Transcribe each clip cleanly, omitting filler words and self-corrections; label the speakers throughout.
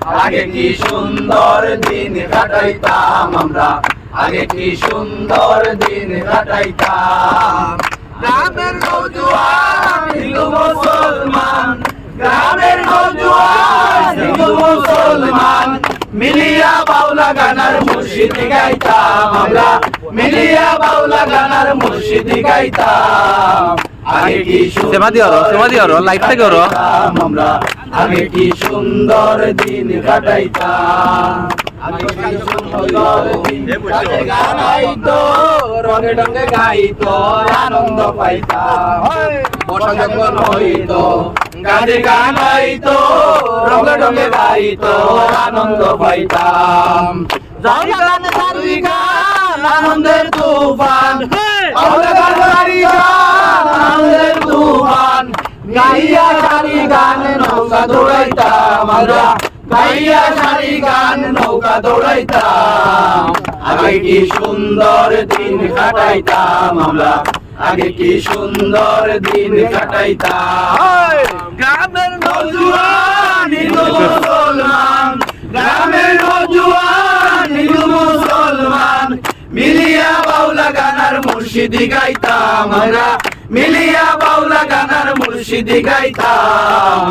Speaker 1: আগে কি সুন্দর দিন কাটাইতাম আমরা, আগে কি সুন্দর দিন কাটাইতাম। গ্রামের নওজোয়ান হিন্দু মুসলমান, গ্রামের নওজোয়ান হিন্দু মুসলমান মিলিয়া বাউলা গানার মুর্শিদি গাইতাম আমরা, মিলিয়া বাউলা গানার মুর্শিদি গাইতাম। আগে কি সুন্দর লাইট থেকে আমরা, আগে কি সুন্দর দিন কাটাইতাম। আগে কি সুন্দর দিন গাইতো, রঙে রঙে গাইতো, আনন্দ পাইতাম। বর্ষা যখন হইতো গানে গান গাইতো, রঙে রঙে গাইতো, আনন্দ পাইতাম। জারি গান জারি গান আনন্দের তুফান, আনন্দের তুফান গাইয়া সারি গান নৌকা দৌড়াইতাম আমরা, গাইয়া সারি গান নৌকা দৌড়াইতাম। আগে কি সুন্দর দিন কাটাইতাম আমরা, আগে কি সুন্দর দিন কাটাইতাম। গ্রামের নওজোয়ান হিন্দু মুসলমান, গ্রামের নওজোয়ান হিন্দু মুসলমান মিলিয়া বাউলা গানার মুর্শিদি গাইতাম আমরা, মিলিয়া বাউলা গানার মুর্শিদি গাইতাম।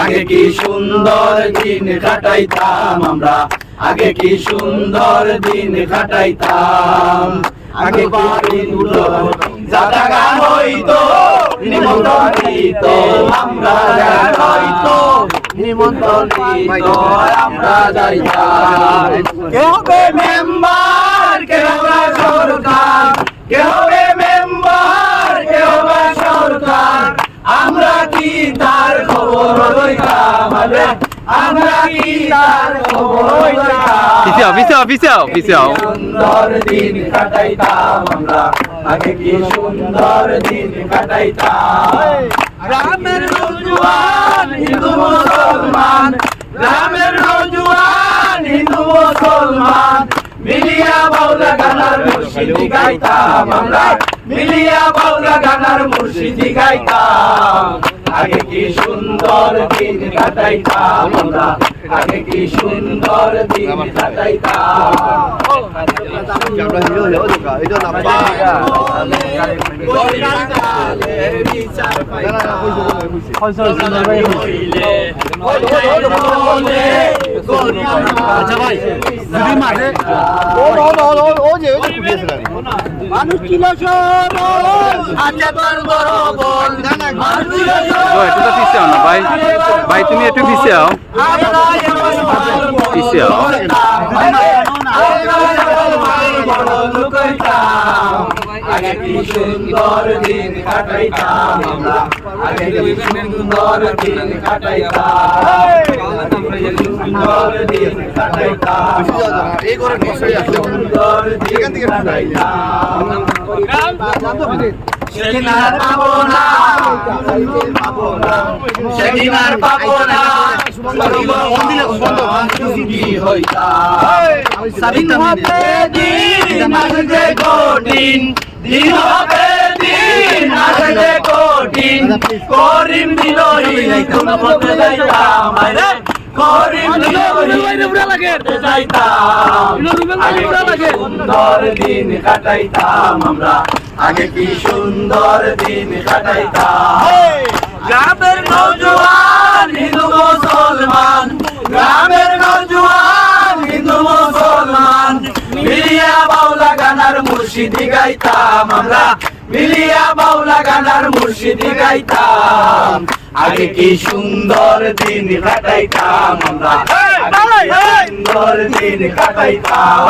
Speaker 1: আগে কি সুন্দর দিন কাটাইতাম আমরা, আগে কি সুন্দর দিন কাটাইতাম। আগে যাতা গান হইতো, নিমন্ত্রণ দিত আমরা যাইতো, নিমন্ত্রণ দিত আমরা যাইতাম। কে হবে মেম্বার, কে হবে সরকার, কে হবে মেম্বার, কে হবে সরকার, আমরা কি তার খবর লইতাম, আমরা কি তার খবর লইতাম। সুন্দর দিন কাটাইতাম আমরা, আগে কি সুন্দর দিন কাটাইতাম। গ্রামের নওজোয়ান হিন্দু মুসলমান, গ্রামের নওজোয়ান হিন্দু মুসলমান মিলিয়া বাউলা গানার মুর্শিদি গাইতাম আমরা, মিলিয়া বাউলা গানার মুর্শিদি গাইতাম। আগে কি সুন্দর দিন কাটাইতাম আমরা, আগে কি সুন্দর দিন কাটাইতাম। মানুষ ছিল
Speaker 2: ভাই তুমি একটু পিছিয়ে আও, পিছিয়ে আও।
Speaker 1: আগে কি সুন্দর দিন কাটাইতাম আমরা, আগে কি সুন্দর দিন কাটাইতাম, সুন্দর দিন কাটাইতাম, সুন্দর দিন কাটাইতাম। সেদিন আর পাবো না, সেদিন আর পাবো না, দিন হবে দিন আসবে কঠিন, দিন হবে দিন আসবে কঠিন, করিম বিনয়ী তোমাকে যাইতাম রে, করিম বিনয়ী যাইতাম। আগে কি সুন্দর দিন কাটাইতাম আমরা, আগে কি সুন্দর দিন কাটাইতাম। গ্রামের নওজোয়ান হিন্দু মুসলমান, গ্রামের নওজোয়ান হিন্দু মুসলমান মিলিয়া বাউলা গানার মুর্শিদি গাইতাম আমরা, মিলিয়া বাউলা গানার মুর্শিদি গাইতাম। আগে কি সুন্দর দিন কাটাইতাম আমরা, আগে কি সুন্দর দিন কাটাইতাম।